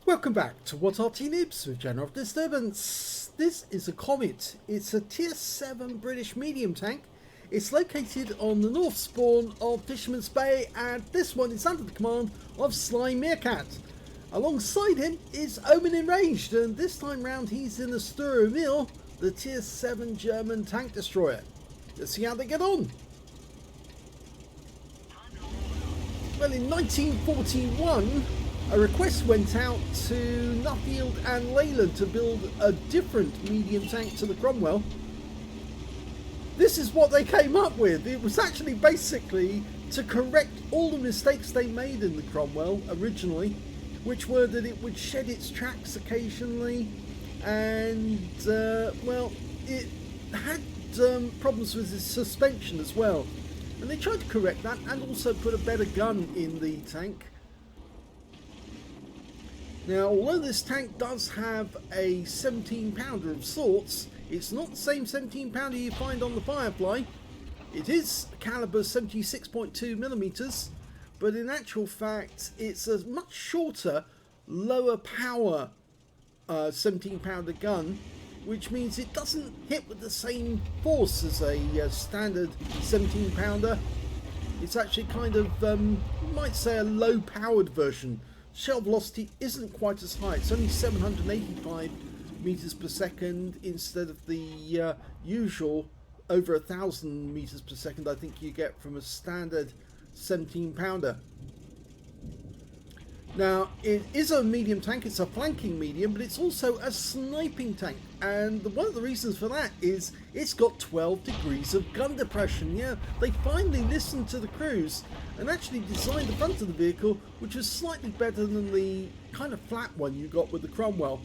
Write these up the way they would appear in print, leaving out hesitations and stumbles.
Welcome back to What Arty Noobs with General Disturbance. This is a Comet. It's a tier 7 British medium tank. It's located on the north spawn of Fisherman's Bay, and this one is under the command of SlyMeerkat. Alongside him is Omen Enraged, and this time round he's in the Shadowplay, the tier 7 German tank destroyer. Let's see how they get on. Well, in 1941, a request went out to Nuffield and Leyland to build a different medium tank to the Cromwell. This is what they came up with. It was actually basically to correct all the mistakes they made in the Cromwell originally, which were that it would shed its tracks occasionally, and well, it had problems with its suspension as well. And they tried to correct that and also put a better gun in the tank. Now, although this tank does have a 17-pounder of sorts, it's not the same 17-pounder you find on the Firefly. It is caliber 76.2mm, but in actual fact it's a much shorter, lower power 17-pounder gun, which means it doesn't hit with the same force as a standard 17-pounder. It's actually kind of, you might say, a low-powered version. Shell velocity isn't quite as high. It's only 785 meters per second instead of the usual over 1,000 meters per second I think you get from a standard 17-pounder. Now, it is a medium tank. It's a flanking medium, but it's also a sniping tank, and one of the reasons for that is it's got 12 degrees of gun depression. Yeah, they finally listened to the crews and actually designed the front of the vehicle, which was slightly better than the kind of flat one you got with the Cromwell.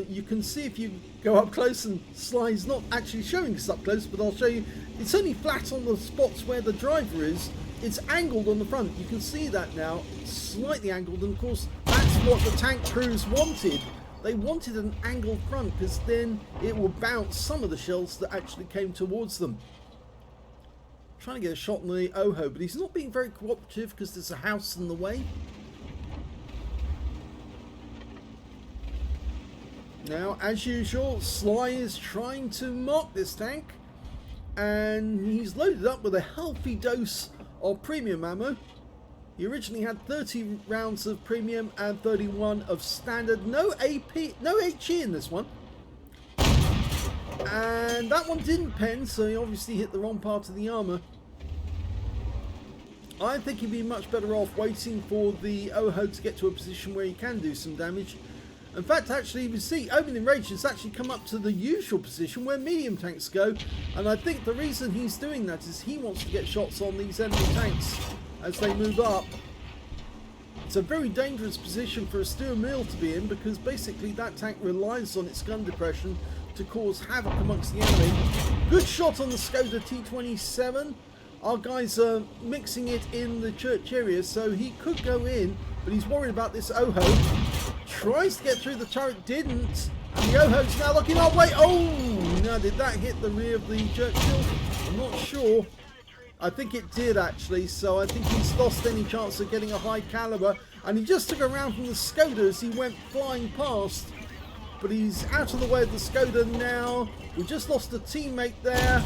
You can see if you go up close, and Sly's not actually showing us up close, but I'll show you. It's only flat on the spots where the driver is. It's angled on the front. You can see that now. It's slightly angled, and of course that's what the tank crews wanted. They wanted an angled front because then it will bounce some of the shells that actually came towards them. Trying to get a shot on the Oho, but he's not being very cooperative because there's a house in the way. Now, as usual, Sly is trying to mark this tank, and he's loaded up with a healthy dose of premium ammo. He originally had 30 rounds of premium and 31 of standard. No AP, no HE in this one. And that one didn't pen, so he obviously hit the wrong part of the armour. I think he'd be much better off waiting for the Oho to get to a position where he can do some damage. In fact, actually, you can see Omen Enraged has actually come up to the usual position where medium tanks go, and I think the reason he's doing that is he wants to get shots on these enemy tanks as they move up. It's a very dangerous position for a steel mill to be in, because basically that tank relies on its gun depression to cause havoc amongst the enemy. Good shot on the Skoda T27. Our guys are mixing it in the church area, so he could go in, but he's worried about this Oho. Tries to get through the turret, didn't, and the Oho's now looking our way. Oh, now did that hit the rear of the church shield? I'm not sure. I think it did actually, so I think he's lost any chance of getting a high caliber, and he just took a round from the Skoda as he went flying past, but he's out of the way of the Skoda now. We just lost a teammate there.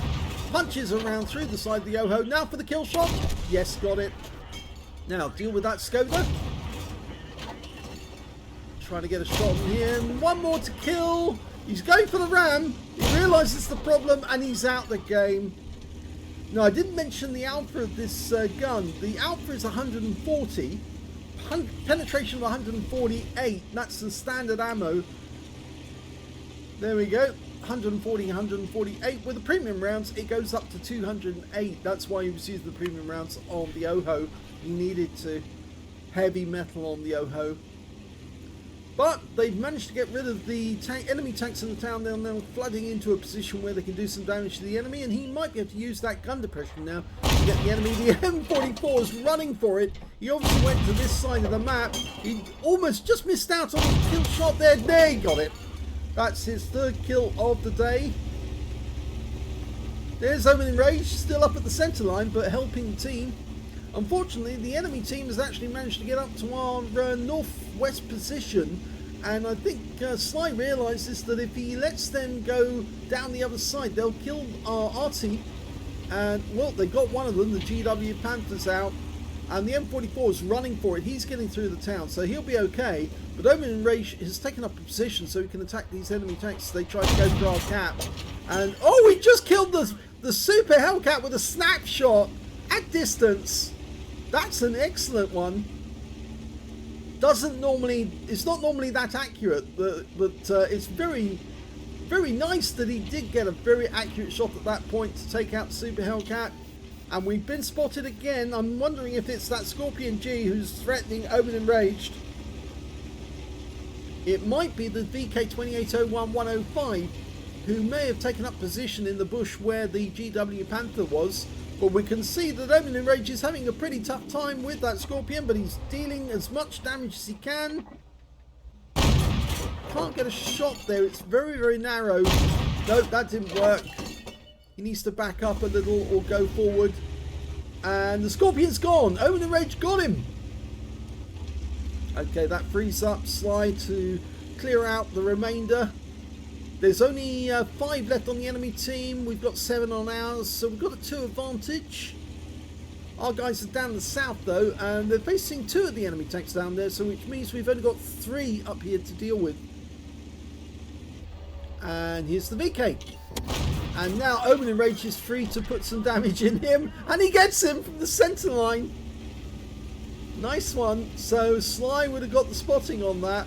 Punches around through the side of the Oho. Now for the kill shot. Yes, got it. Now deal with that Skoda. Trying to get a shot on him. One more to kill. He's going for the Ram. He realises the problem and he's out the game. Now, I didn't mention the alpha of this gun. The alpha is 140. Penetration of 148. That's the standard ammo. There we go. 140, 148. With the premium rounds, it goes up to 208. That's why he was using the premium rounds on the Oho. He needed to. Heavy metal on the Oho. But they've managed to get rid of the enemy tanks in the town. They're now flooding into a position where they can do some damage to the enemy, and he might be able to use that gun depression now to get the enemy. The M44 is running for it. He obviously went to this side of the map. He almost just missed out on the kill shot there. There, he got it. That's his third kill of the day. There's Omen Enraged, still up at the centre line, but helping the team. Unfortunately, the enemy team has actually managed to get up to our west position, and I think Sly realises that if he lets them go down the other side, they'll kill Arty. And well, they got one of them, the GW Panther's out, and the M44 is running for it. He's getting through the town, so he'll be okay. But Omen Rage has taken up a position so he can attack these enemy tanks. They try to go for our cap, and oh, he just killed the Super Hellcat with a snapshot at distance. That's an excellent one. It's not normally that accurate, but it's very, very nice that he did get a very accurate shot at that point to take out Super Hellcat. And we've been spotted again. I'm wondering if it's that Scorpion G who's threatening Omen Enraged. It might be the VK2801-105 who may have taken up position in the bush where the GW Panther was. But we can see that Omen Enraged is having a pretty tough time with that Scorpion, but he's dealing as much damage as he can. Can't get a shot there. It's very, very narrow. Nope, that didn't work. He needs to back up a little or go forward. And the Scorpion's gone. Omen Enraged got him. Okay, that frees up Sly to clear out the remainder. There's only 5 left on the enemy team. We've got 7 on ours, so we've got a 2 advantage. Our guys are down the south though, and they're facing 2 of the enemy tanks down there, so which means we've only got 3 up here to deal with. And here's the VK. And now Omen Enraged is free to put some damage in him, and he gets him from the centre line. Nice one. So Sly would have got the spotting on that.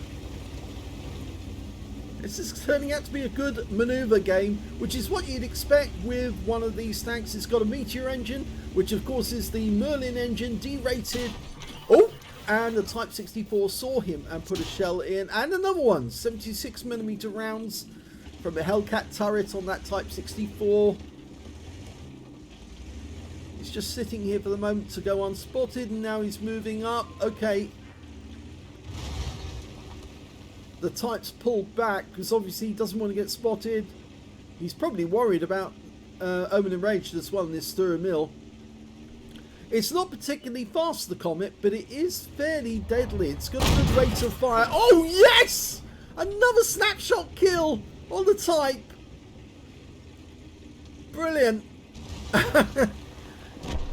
This is turning out to be a good manoeuvre game, which is what you'd expect with one of these tanks. It's got a Meteor engine, which of course is the Merlin engine, derated. Oh, and the Type 64 saw him and put a shell in, and another one, 76mm rounds from a Hellcat turret on that Type 64. He's just sitting here for the moment to go unspotted, and now he's moving up. Okay. The Type's pulled back because obviously he doesn't want to get spotted. He's probably worried about Omen Enraged as well in this Stura Mill. It's not particularly fast, the Comet, but it is fairly deadly. It's got a good rate of fire. Oh yes! Another snapshot kill on the Type. Brilliant.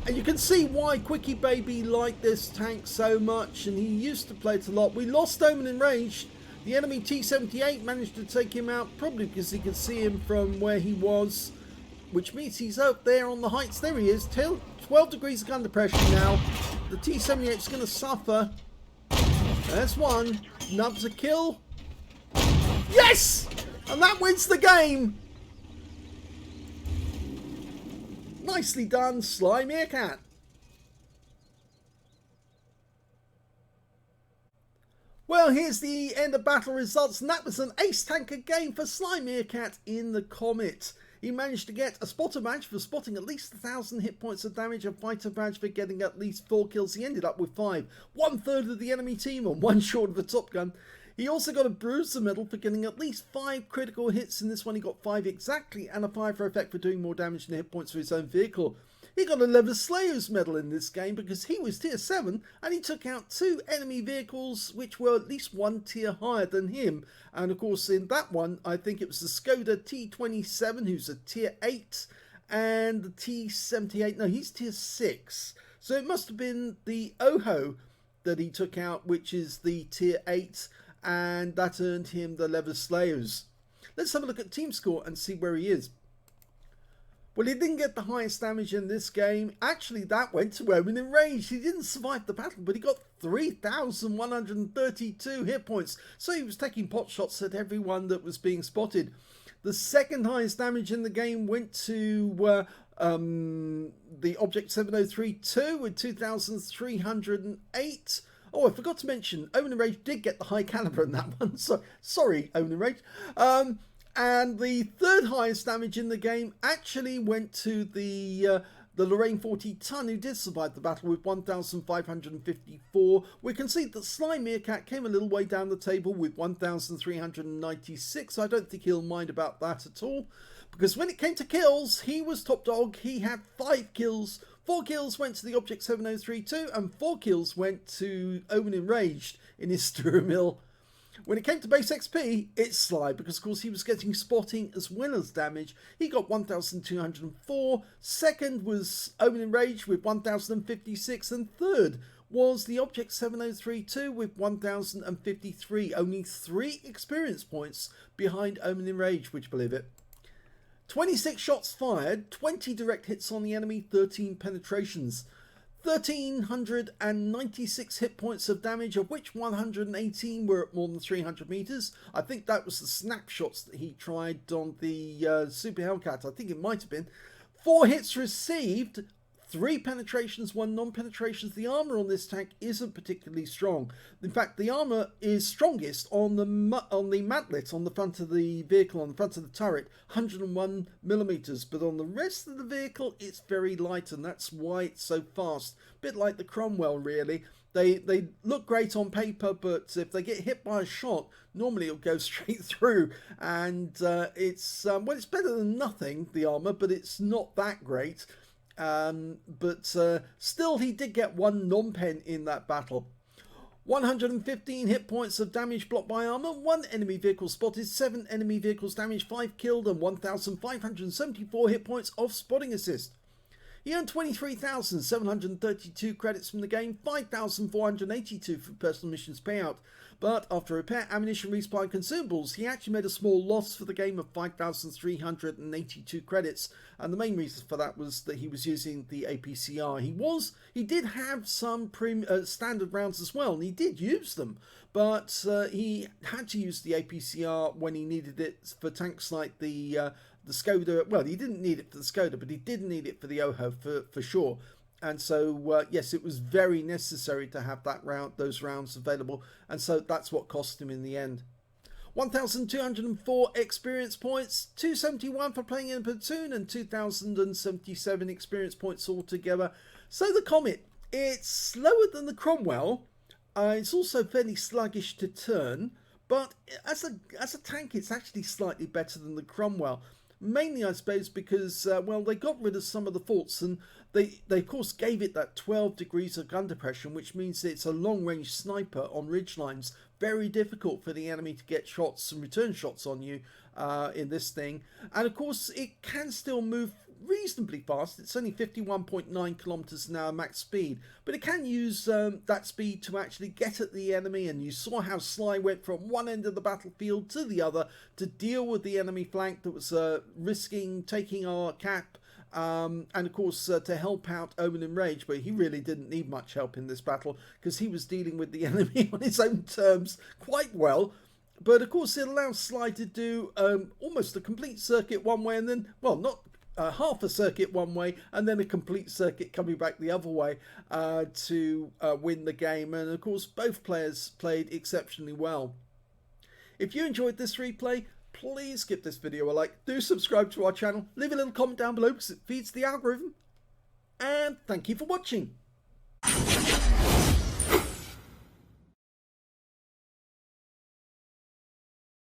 And you can see why Quickie Baby liked this tank so much, and he used to play it a lot. We lost Omen Enraged. The enemy T-78 managed to take him out, probably because he could see him from where he was, which means he's up there on the heights. There he is, 12 degrees of under pressure now. The T-78 is going to suffer. There's one. Nubs a kill. Yes! And that wins the game. Nicely done, SlyMeerkat. Well, here's the end of battle results, and that was an ace tanker game for SlyMeerkat in the Comet. He managed to get a spotter badge for spotting at least 1,000 hit points of damage, a fighter badge for getting at least 4 kills. He ended up with 5, 1/3 of the enemy team and 1 short of a Top Gun. He also got a Bruiser medal for getting at least 5 critical hits. In this one he got 5 exactly, and a 5 for effect for doing more damage than hit points for his own vehicle. He got a Leather Slayers medal in this game because he was tier 7 and he took out 2 enemy vehicles which were at least 1 tier higher than him. And of course in that one I think it was the Skoda T27 who's a tier 8, and the T78, no, he's tier 6. So it must have been the OHO that he took out, which is the tier 8, and that earned him the Leather Slayers. Let's have a look at team score and see where he is. Well, he didn't get the highest damage in this game. Actually, that went to Omen Enraged. He didn't survive the battle, but he got 3,132 hit points. So he was taking pot shots at everyone that was being spotted. The second highest damage in the game went to the Object 7032 with 2,308. Oh, I forgot to mention, Omen Enraged did get the high caliber in that one. So, sorry, Omen Enraged. And the third highest damage in the game actually went to the Lorraine 40 Ton, who did survive the battle with 1,554. We can see that SlyMeerkat came a little way down the table with 1,396. I don't think he'll mind about that at all, because when it came to kills, he was top dog. He had 5 kills 4 kills went to the Object 7032 and 4 kills went to Omen Enraged in his Stir Mill. When it came to base XP, it's Sly, because of course he was getting spotting as well as damage. He got 1,204. Second was Omen Enraged with 1,056, and third was the Object 7032 with 1,053. Only 3 experience points behind Omen Enraged, would you believe it? 26 shots fired, 20 direct hits on the enemy, 13 penetrations. 1,396 hit points of damage, of which 118 were at more than 300 meters. I think that was the snapshots that he tried on the Super Hellcat. I think it might have been. 4 hits received, 3 penetrations, 1 non-penetrations. The armor on this tank isn't particularly strong. In fact, the armor is strongest on the matlet on the front of the vehicle, on the front of the turret, 101 millimeters. But on the rest of the vehicle, it's very light, and that's why it's so fast. A bit like the Cromwell, really. They look great on paper, but if they get hit by a shot, normally it'll go straight through. And it's better than nothing, the armor, but it's not that great. Still, he did get 1 non-pen in that battle. 115 hit points of damage blocked by armor, 1 enemy vehicle spotted, 7 enemy vehicles damaged, 5 killed, and 1,574 hit points of spotting assist. He earned 23,732 credits from the game, 5,482 for personal missions payout. But after repair, ammunition, resupply, and consumables, he actually made a small loss for the game of 5,382 credits. And the main reason for that was that he was using the APCR. He did have some standard rounds as well, and he did use them. But he had to use the APCR when he needed it for tanks like the Skoda. Well, he didn't need it for the Skoda, but he did need it for the OHO for sure. And so, yes, it was very necessary to have those rounds available. And so that's what cost him in the end. 1,204 experience points, 271 for playing in a platoon, and 2,077 experience points altogether. So the Comet, it's slower than the Cromwell. It's also fairly sluggish to turn. But as a tank, it's actually slightly better than the Cromwell. Mainly, I suppose, because, well, they got rid of some of the faults, and they of course gave it that 12 degrees of gun depression, which means it's a long-range sniper on ridgelines. Very difficult for the enemy to get shots and return shots on you in this thing. And of course, it can still move reasonably fast. It's only 51.9 kilometers an hour max speed, but it can use that speed to actually get at the enemy. And you saw how Sly went from one end of the battlefield to the other to deal with the enemy flank that was risking taking our cap, and of course to help out Omen Enraged, but he really didn't need much help in this battle because he was dealing with the enemy on his own terms quite well. But of course it allows Sly to do almost a complete circuit one way, and then, well, not half a circuit one way and then a complete circuit coming back the other way to win the game. And of course both players played exceptionally well. If you enjoyed this replay, please give this video a like, do subscribe to our channel, leave a little comment down below because it feeds the algorithm, and thank you for watching.